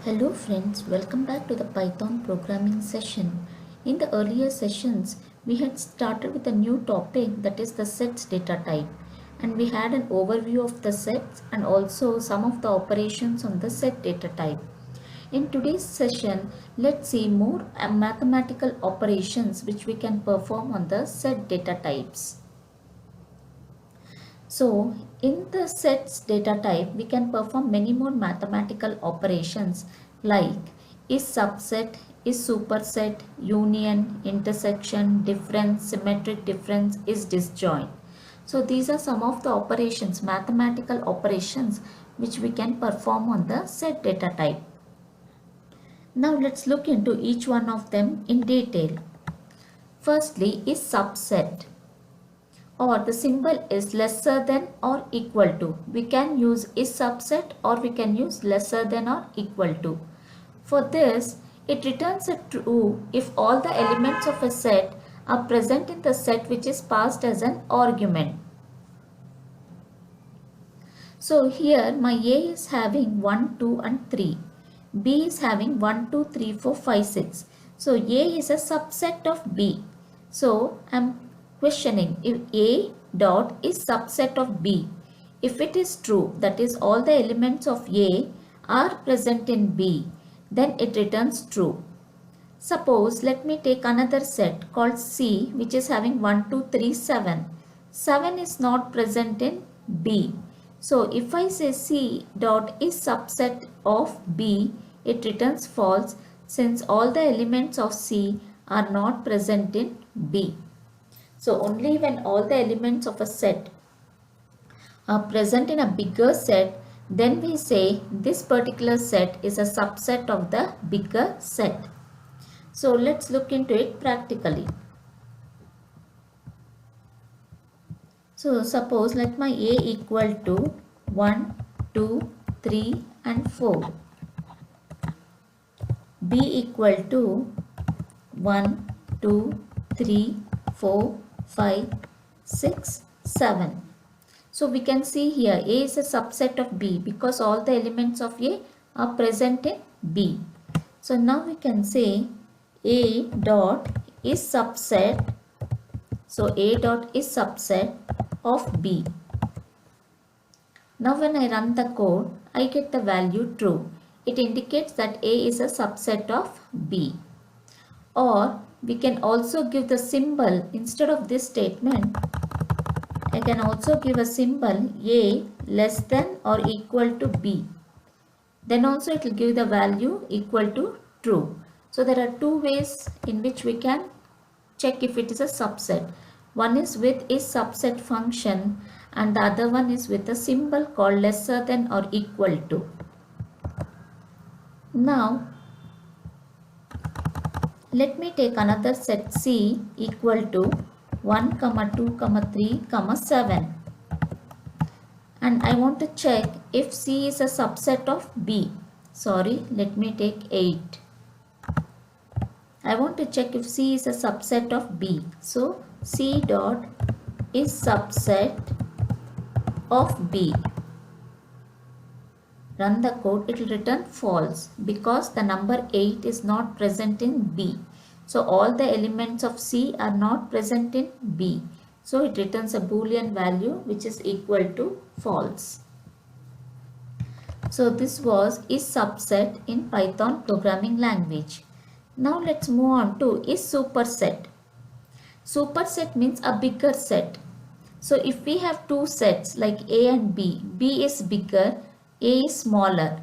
Hello friends, welcome back to the Python programming session. In the earlier sessions, we had started with a new topic, that is the sets data type, and we had an overview of the sets and also some of the operations on the set data type. In today's session, let's see more mathematical operations which we can perform on the set data types. So in the sets data type, we can perform many more mathematical operations like is subset, is superset, union, intersection, difference, symmetric difference, is disjoint. So these are some of the operations, mathematical operations which we can perform on the set data type. Now let's look into each one of them in detail. Firstly is subset, or the symbol is lesser than or equal to. We can use is subset or we can use lesser than or equal to. For this, it returns a true if all the elements of a set are present in the set which is passed as an argument. So here my A is having 1, 2 and 3. B is having 1, 2, 3, 4, 5, 6. So A is a subset of B. So I am questioning if A dot is subset of B. If it is true, that is all the elements of A are present in B, then it returns true. Suppose let me take another set called C, which is having 1, 2, 3, 7. 7 is not present in B. So if I say C dot is subset of B, it returns false since all the elements of C are not present in B. So only when all the elements of a set are present in a bigger set, then we say this particular set is a subset of the bigger set. So let's look into it practically. So suppose let my A equal to 1, 2, 3 and 4. B equal to 1, 2, 3, 4, 5, 6, 7. So we can see here A is a subset of B because all the elements of A are present in B. So now we can say A dot is subset. So A dot is subset of B. Now when I run the code, I get the value true. It indicates that A is a subset of B. Or we can also give the symbol instead of this statement. I can also give a symbol A less than or equal to B. Then also it will give the value equal to true. So there are two ways in which we can check if it is a subset. One is with is subset function and the other one is with a symbol called lesser than or equal to. Now let me take another set C equal to 1, 2, 3, 7. And I want to check if C is a subset of B. Sorry, let me take 8. I want to check if C is a subset of B. So C dot is subset of B. Run the code, it will return false because the number 8 is not present in B. So all the elements of C are not present in B. So it returns a Boolean value which is equal to false. So this was is subset in Python programming language. Now let's move on to is superset. Superset means a bigger set. So if we have two sets like A and B, B is bigger, A is smaller.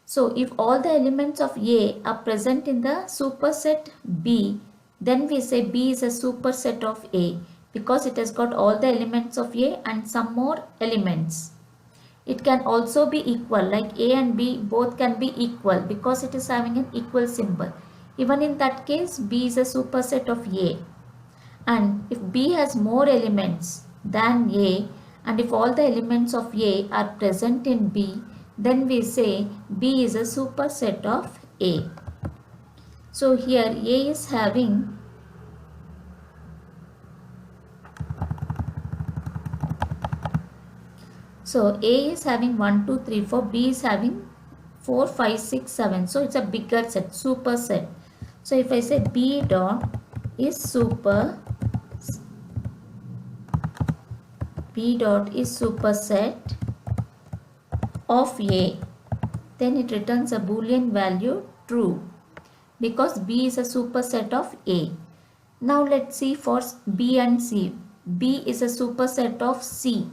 So if all the elements of A are present in the superset B, then we say B is a superset of A because it has got all the elements of A and some more elements. It can also be equal, like A and B both can be equal because it is having an equal symbol. Even in that case, B is a superset of A. And if B has more elements than A and if all the elements of A are present in B, then we say B is a superset of A. So here A is having A is having 1, 2, 3, 4, B is having 4, 5, 6, 7. So it's a bigger set, superset. So if I say B dot is superset of A, then it returns a Boolean value true because B is a superset of A. Now let's see for B and C. B is a superset of C.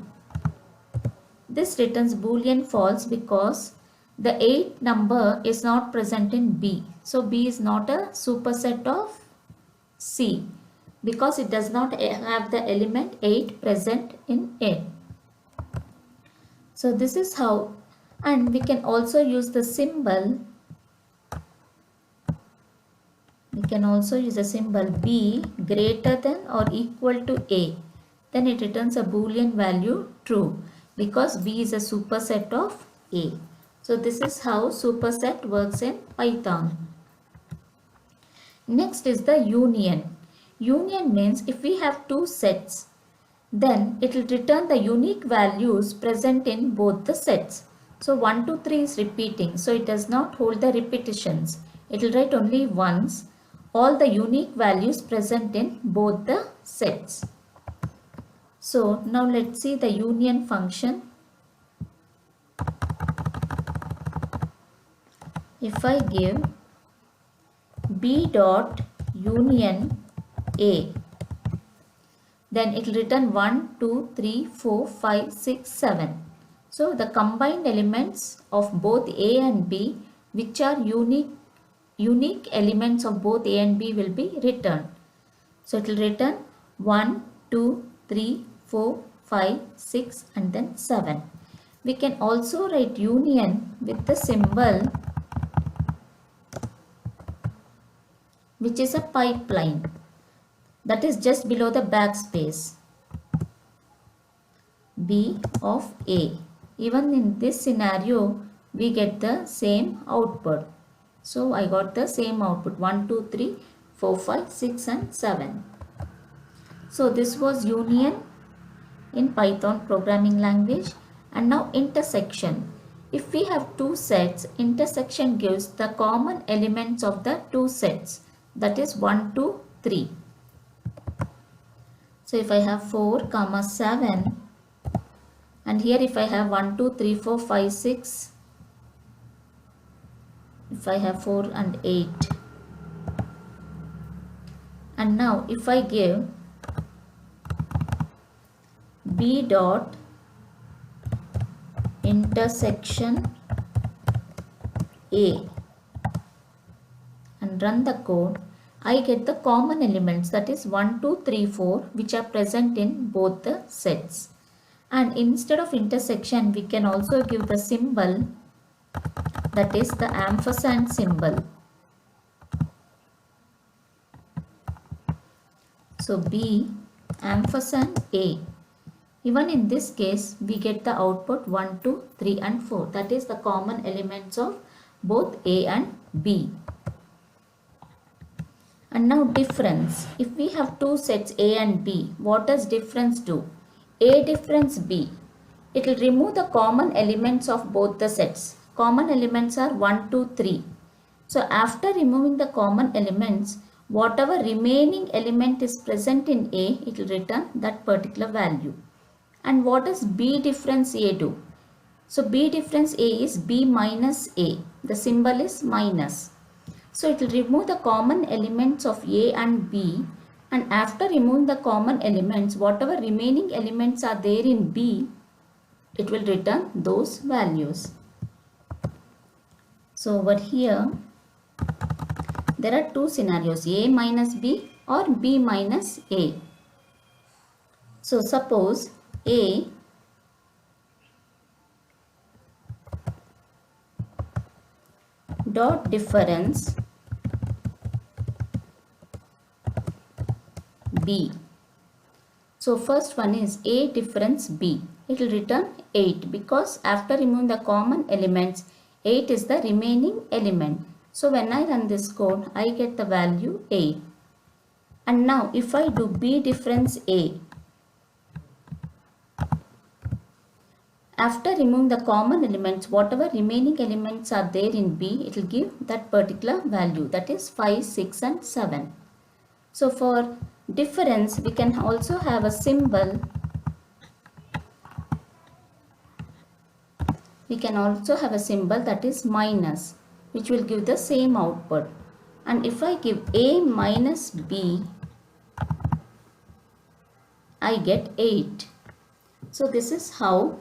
This returns Boolean false because the 8 number is not present in B. So B is not a superset of C because it does not have the element 8 present in it. So this is how, and we can also use the symbol. We can also use the symbol B greater than or equal to A. Then it returns a Boolean value true because B is a superset of A. So this is how superset works in Python. Next is the union. Union means if we have two sets, then it will return the unique values present in both the sets. So 1, 2, 3 is repeating, so it does not hold the repetitions. It will write only once all the unique values present in both the sets. So now let's see the union function. If I give B dot union A, then it will return 1, 2, 3, 4, 5, 6, 7. So the combined elements of both A and B, which are unique elements of both A and B, will be returned. So it will return 1, 2, 3, 4, 5, 6 and then 7. We can also write union with the symbol which is a pipeline, that is just below the backspace. B of A. Even in this scenario, we get the same output. So I got the same output 1, 2, 3, 4, 5, 6 and 7. So this was union in Python programming language. And now intersection. If we have two sets, intersection gives the common elements of the two sets, that is 1, 2, 3. So if I have 4, 7, and here if I have 1, 2, 3, 4, 5, 6, if I have 4 and 8. And now if I give B dot intersection A and run the code, I get the common elements, that is 1, 2, 3, 4, which are present in both the sets. And instead of intersection, we can also give the symbol, that is the ampersand symbol. So B ampersand A. Even in this case, we get the output 1, 2, 3 and 4. That is the common elements of both A and B. And now difference. If we have two sets A and B, what does difference do? A difference B. It will remove the common elements of both the sets. Common elements are 1, 2, 3. So after removing the common elements, whatever remaining element is present in A, it will return that particular value. And what does B difference A do? So B difference A is B minus A. The symbol is minus. So it will remove the common elements of A and B, and after removing the common elements, whatever remaining elements are there in B, it will return those values. So over here, there are two scenarios, A minus B or B minus A. So suppose A dot difference B. So first one is A difference B. It will return 8 because after removing the common elements, 8 is the remaining element. So when I run this code, I get the value 8. And now if I do B difference A, After removing the common elements, whatever remaining elements are there in B, it will give that particular value, that is 5, 6 and 7. So for difference, we can also have a symbol. We can also have a symbol that is minus, which will give the same output. And if I give A minus B, I get 8. So this is how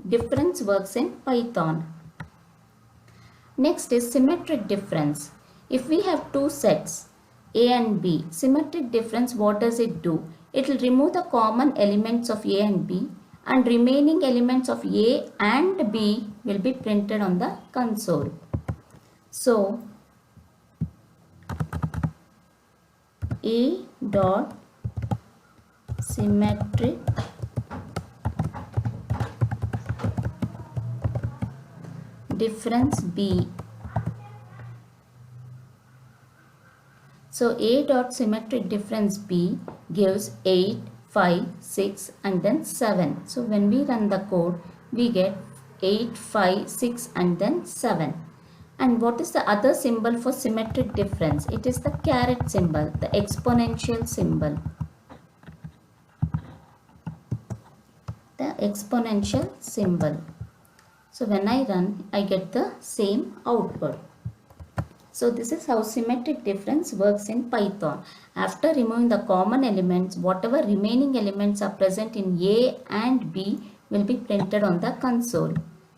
difference works in Python. Next is symmetric difference. If we have two sets, A and B, symmetric difference, what does it do? It will remove the common elements of A and B, and remaining elements of A and B will be printed on the console. So A dot symmetric difference B. So A dot symmetric difference B gives 8, 5, 6 and then 7. So when we run the code, we get 8, 5, 6 and then 7. And what is the other symbol for symmetric difference? It is the caret symbol, the exponential symbol. The exponential symbol. So when I run, I get the same output. So this is how symmetric difference works in Python. After removing the common elements, whatever remaining elements are present in A and B will be printed on the console.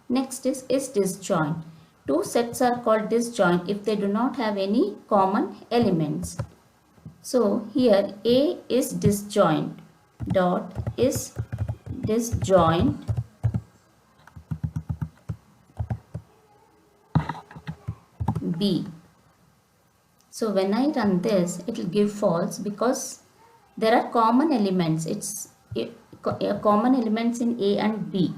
Next is disjoint. Two sets are called disjoint if they do not have any common elements. So here A is disjoint dot is disjoint B. So when I run this, it will give false because there are common elements. It's common elements in A and B.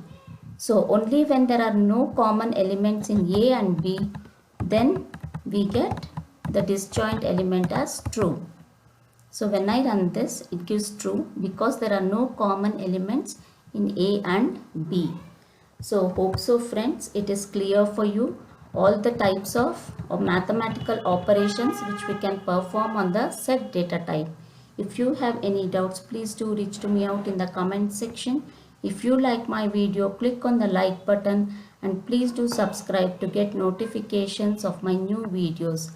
So only when there are no common elements in A and B, then we get the disjoint element as true. So when I run this, it gives true because there are no common elements in A and B. So hope so friends, it is clear for you all the types of mathematical operations which we can perform on the set data type. If you have any doubts, please do reach to me out in the comment section. If you like my video, click on the like button and please do subscribe to get notifications of my new videos.